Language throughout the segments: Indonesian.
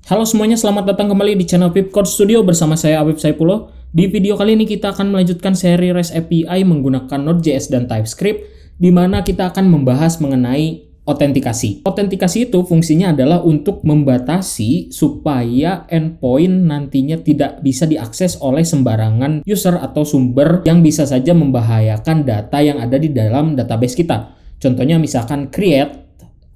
Halo semuanya, selamat datang kembali di channel Pip Code Studio bersama saya Afif Saipullah. Di video kali ini kita akan melanjutkan seri REST API menggunakan Node.js dan TypeScript, di mana kita akan membahas mengenai autentikasi. Autentikasi itu fungsinya adalah untuk membatasi supaya endpoint nantinya tidak bisa diakses oleh sembarangan user atau sumber yang bisa saja membahayakan data yang ada di dalam database kita. Contohnya misalkan create,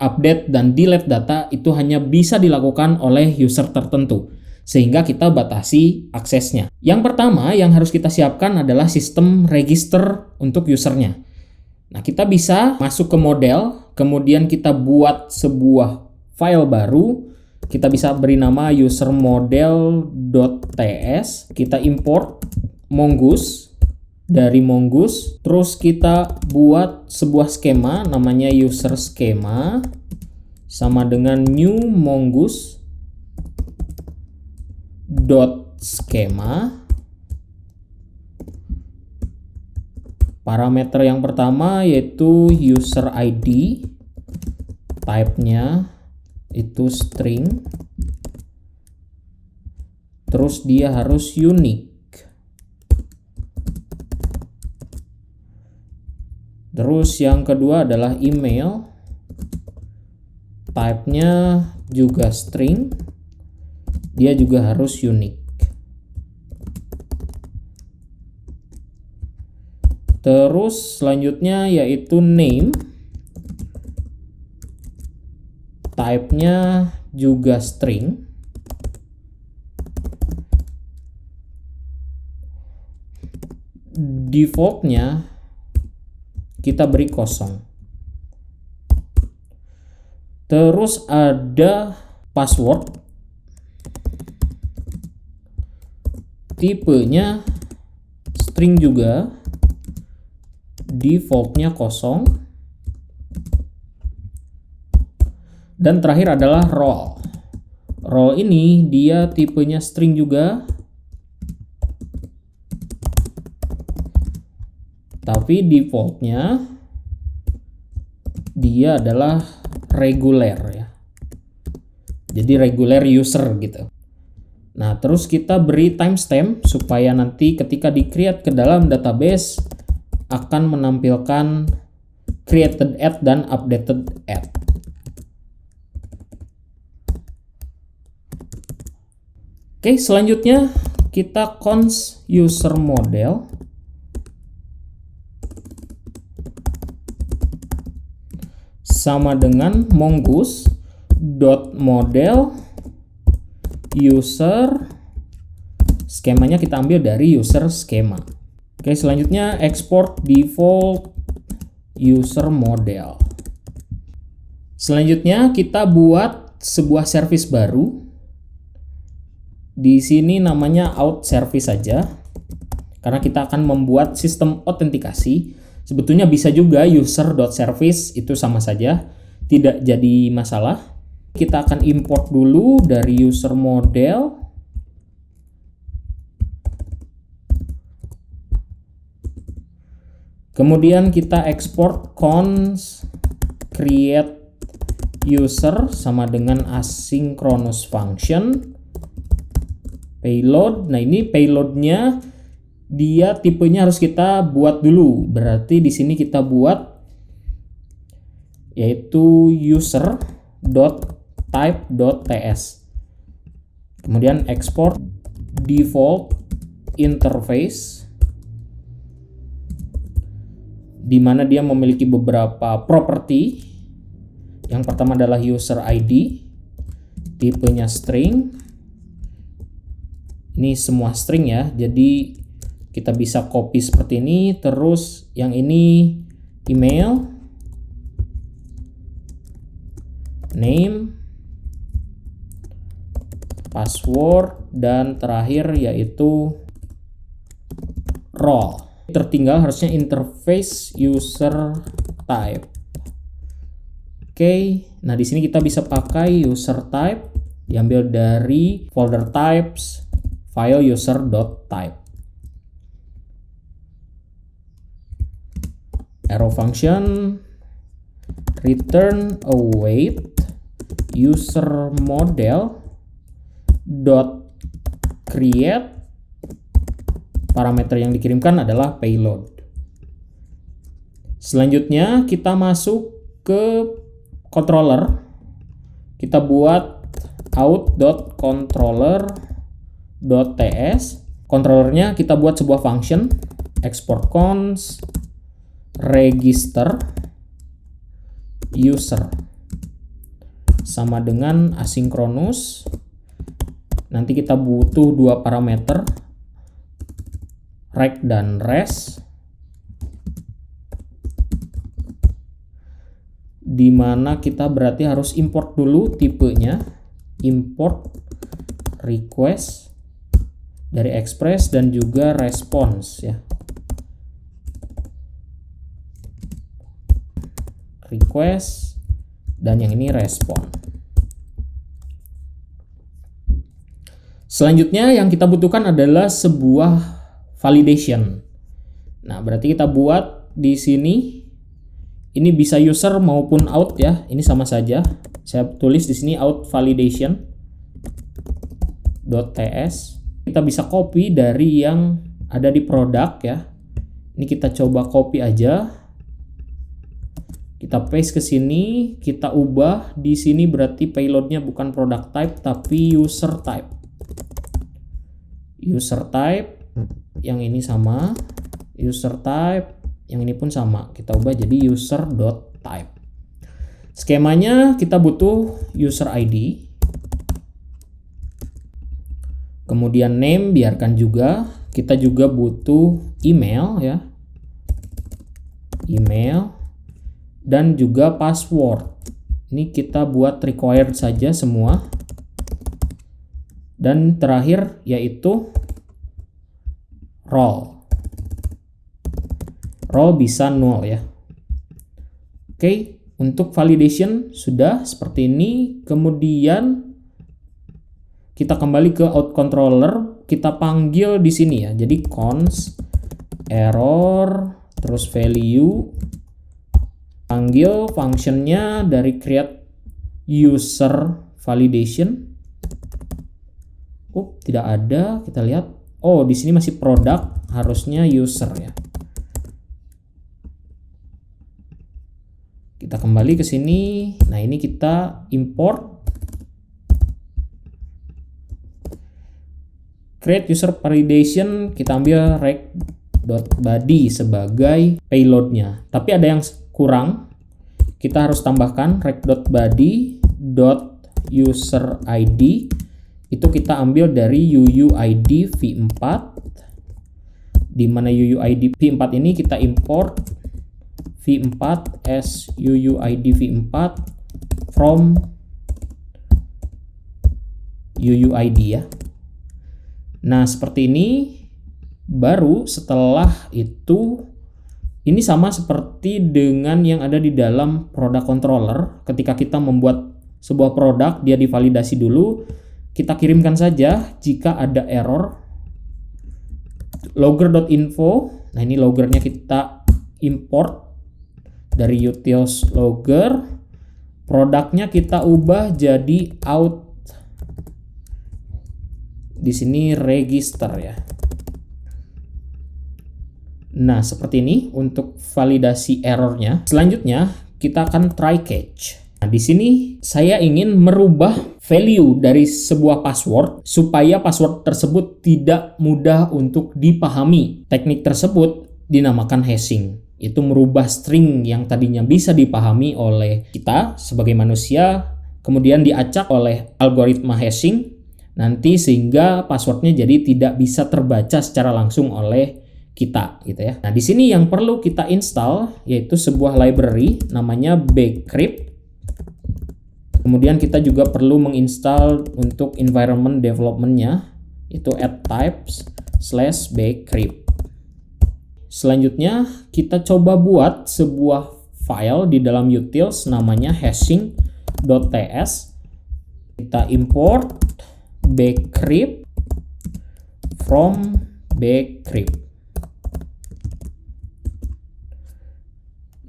update, dan delete data itu hanya bisa dilakukan oleh user tertentu, sehingga kita batasi aksesnya. Yang pertama yang harus kita siapkan adalah sistem register untuk usernya. Nah, kita bisa masuk ke model, kemudian kita buat sebuah file baru. Kita bisa beri nama usermodel.ts. Kita import Mongoose dari Mongoose, terus kita buat sebuah skema namanya user schema sama dengan new mongoose dot schema. Parameter yang pertama yaitu user ID, type-nya itu string, terus dia harus unique. Terus yang kedua adalah email, type-nya juga string, dia juga harus unique. Terus selanjutnya yaitu name, type-nya juga string, default-nya kita beri kosong. Terus ada password, tipenya string juga, defaultnya kosong, dan terakhir adalah role. Role ini dia tipenya string juga, tapi defaultnya dia adalah reguler ya. Jadi regular user gitu. Nah, terus kita beri timestamp supaya nanti ketika di-create ke dalam database akan menampilkan created at dan updated at. Oke, selanjutnya kita const user model sama dengan mongoose dot model user, skemanya kita ambil dari user schema. Oke, selanjutnya export default user model. Selanjutnya kita buat sebuah service baru. Di sini namanya out service saja, karena kita akan membuat sistem autentikasi. Sebetulnya bisa juga user.service, itu sama saja, tidak jadi masalah. Kita akan import dulu dari user model. Kemudian kita export const create user sama dengan asynchronous function payload. Nah, ini payloadnya dia tipenya harus kita buat dulu. Berarti di sini kita buat yaitu user.type.ts. Kemudian export default interface, di mana dia memiliki beberapa property. Yang pertama adalah user ID, tipenya string. Ini semua string ya, jadi kita bisa copy seperti ini. Terus yang ini email, name, password, dan terakhir yaitu role. Tertinggal harusnya interface user type. Oke, nah di sini kita bisa pakai user type, diambil dari folder types file user.type. Arrow function return await user model dot create, parameter yang dikirimkan adalah payload. Selanjutnya kita masuk ke controller. Kita buat out.controller.ts. Controllernya kita buat sebuah function export const register user sama dengan asynchronous. Nanti kita butuh dua parameter, rec dan res, di mana kita berarti harus import dulu tipenya, import request dari express dan juga response ya. Request dan yang ini respon. Selanjutnya yang kita butuhkan adalah sebuah validation. Nah, berarti kita buat di sini, ini bisa user maupun out ya, ini sama saja. Saya tulis di sini out validation.ts. Kita bisa copy dari yang ada di produk ya. Ini kita coba copy aja. Kita paste ke sini, kita ubah di sini berarti payloadnya bukan product type tapi user type. User type yang ini sama, user type yang ini pun sama. Kita ubah jadi user.type. Skemanya kita butuh user ID. Kemudian name biarkan juga. Kita juga butuh email ya. Email dan juga password. Ini kita buat required saja semua. Dan terakhir yaitu role. Role bisa null ya. Oke, untuk validation sudah seperti ini. Kemudian kita kembali ke out controller, kita panggil di sini ya. Jadi const error terus value, panggil functionnya dari create user validation. Tidak ada, kita lihat. Oh, di sini masih produk, harusnya user ya. Kita kembali ke sini. Nah, ini kita import create user validation, kita ambil rec.body sebagai payloadnya. Tapi ada yang kurang. Kita harus tambahkan rec.body.userid. Itu kita ambil dari UUID v4, di mana UUID v4 ini kita import v4 as UUID v4 from UUID ya. Nah, seperti ini. Baru setelah itu, ini sama seperti dengan yang ada di dalam product controller. Ketika kita membuat sebuah produk, dia divalidasi dulu. Kita kirimkan saja jika ada error. Logger.info. Nah, ini loggernya kita import dari utils logger. Produknya kita ubah jadi out. Di sini register ya. Nah, seperti ini untuk validasi errornya. Selanjutnya, kita akan try catch. Nah, di sini saya ingin merubah value dari sebuah password supaya password tersebut tidak mudah untuk dipahami. Teknik tersebut dinamakan hashing. Itu merubah string yang tadinya bisa dipahami oleh kita sebagai manusia, kemudian diacak oleh algoritma hashing nanti sehingga passwordnya jadi tidak bisa terbaca secara langsung oleh kita gitu ya. Nah, di sini yang perlu kita install yaitu sebuah library namanya bcrypt. Kemudian kita juga perlu menginstal untuk environment development-nya itu @types/bcrypt. Selanjutnya kita coba buat sebuah file di dalam utils namanya hashing.ts. Kita import bcrypt from bcrypt.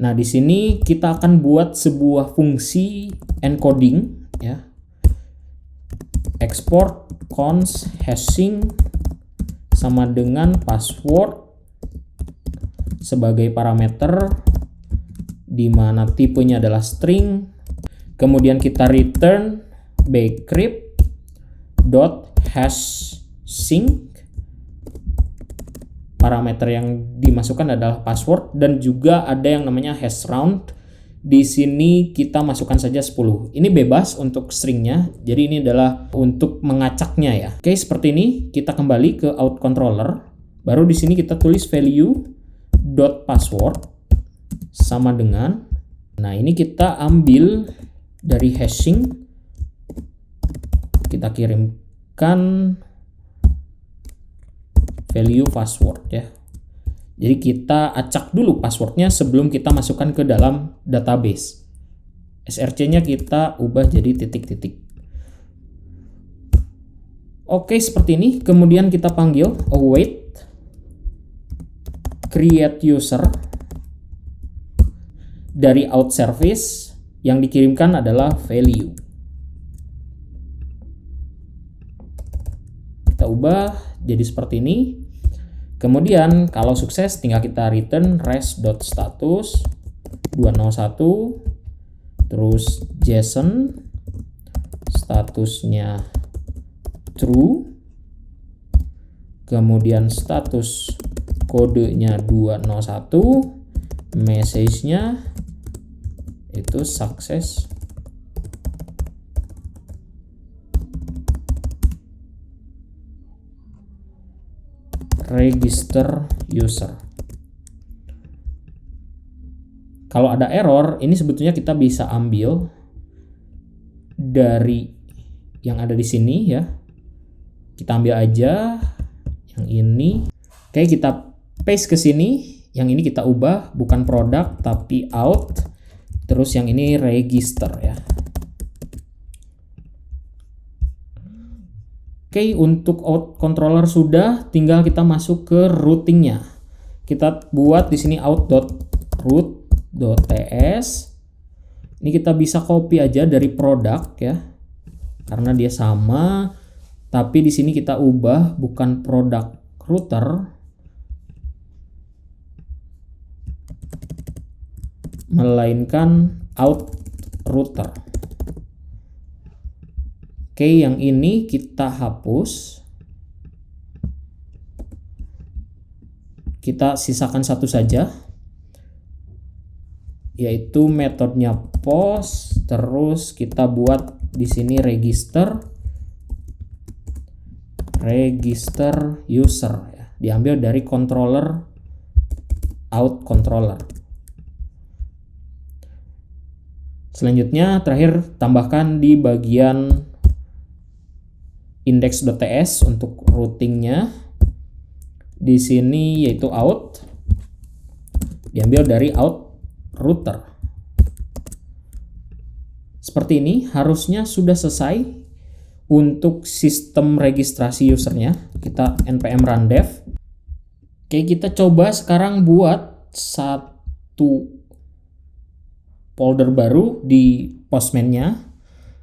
Nah, di sini kita akan buat sebuah fungsi encoding ya. Export const hashing sama dengan password sebagai parameter, di mana tipenya adalah string. Kemudian kita return bcrypt.hashing. Parameter yang dimasukkan adalah password, dan juga ada yang namanya hash round. Di sini kita masukkan saja 10. Ini bebas untuk stringnya, jadi ini adalah untuk mengacaknya ya. Oke, seperti ini. Kita kembali ke out controller. Baru di sini kita tulis value.password sama dengan, nah ini kita ambil dari hashing, kita kirimkan value password ya. Jadi kita acak dulu passwordnya sebelum kita masukkan ke dalam database. src-nya kita ubah jadi titik-titik. Oke, seperti ini. Kemudian kita panggil await create user. Dari out service yang dikirimkan adalah value. Kita ubah jadi seperti ini. Kemudian kalau sukses tinggal kita return res.status 201, terus JSON statusnya true, kemudian status kodenya 201, message-nya itu sukses. Register user. Kalau ada error, ini sebetulnya kita bisa ambil dari yang ada di sini ya. Kita ambil aja yang ini. Oke, kita paste ke sini. Yang ini kita ubah, bukan produk tapi out. Terus yang ini register ya. Oke, untuk out controller sudah, tinggal kita masuk ke routingnya. Kita buat di sini out.root.ts. Ini kita bisa copy aja dari produk ya, karena dia sama. Tapi di sini kita ubah bukan produk router, melainkan out router. Oke, yang ini kita hapus. Kita sisakan satu saja, yaitu metodenya post. Terus kita buat di sini register user ya. Diambil dari controller out controller. Selanjutnya terakhir tambahkan di bagian index.ts untuk routingnya. Di sini yaitu out, diambil dari out router. Seperti ini harusnya sudah selesai untuk sistem registrasi usernya. Kita npm run dev. Oke, kita coba sekarang buat satu folder baru di Postman-nya,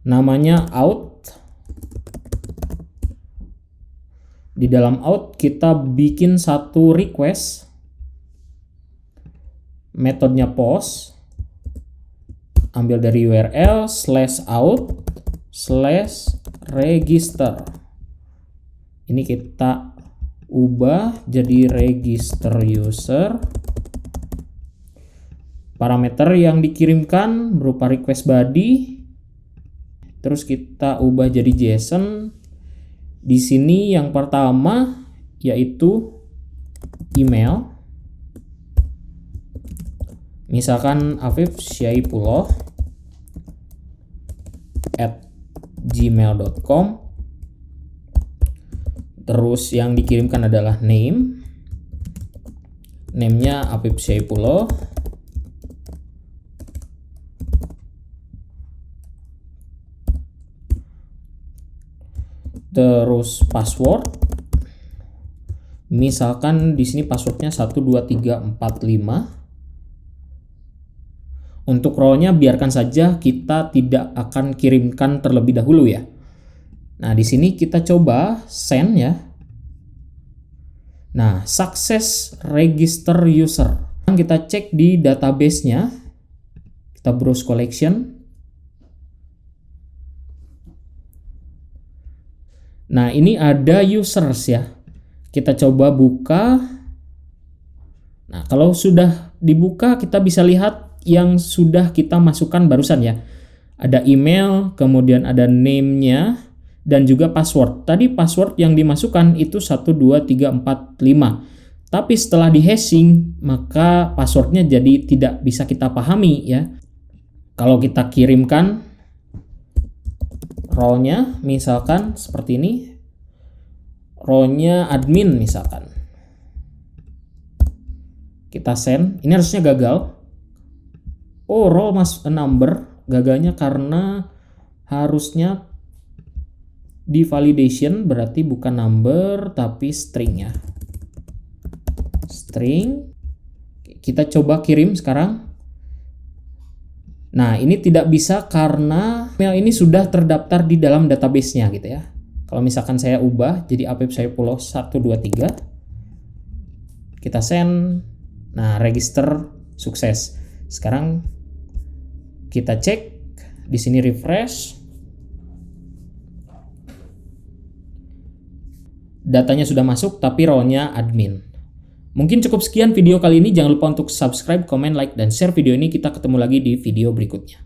namanya out. Di dalam out kita bikin satu request, metodenya post, ambil dari URL /out/register. Ini kita ubah jadi register user. Parameter yang dikirimkan berupa request body. Terus kita ubah jadi JSON. Di sini yang pertama yaitu email. Misalkan afifsyaipuloh@gmail.com. Terus yang dikirimkan adalah name. Name-nya Afif Syaipuloh. Terus password, misalkan di sini passwordnya 12345. Untuk role-nya biarkan saja, kita tidak akan kirimkan terlebih dahulu ya. Nah, di sini kita coba send ya. Nah, success register user. Kita cek di database-nya. Kita browse collection. Nah, ini ada users ya. Kita coba buka. Nah, kalau sudah dibuka kita bisa lihat yang sudah kita masukkan barusan ya. Ada email, kemudian ada name-nya, dan juga password. Tadi password yang dimasukkan itu 12345. Tapi setelah di hashing, maka passwordnya jadi tidak bisa kita pahami ya. Kalau kita kirimkan role-nya misalkan seperti ini. Role-nya admin misalkan. Kita send. Ini harusnya gagal. Oh, role mas number. Gagalnya karena harusnya di validation, berarti bukan number tapi string ya. String. Kita coba kirim sekarang. Nah, ini tidak bisa karena email ini sudah terdaftar di dalam database-nya gitu ya. Kalau misalkan saya ubah jadi apipsaipulo 123. Kita send. Nah, register sukses. Sekarang kita cek di sini, refresh. Datanya sudah masuk tapi role-nya admin. Mungkin cukup sekian video kali ini. Jangan lupa untuk subscribe, comment, like, dan share video ini. Kita ketemu lagi di video berikutnya.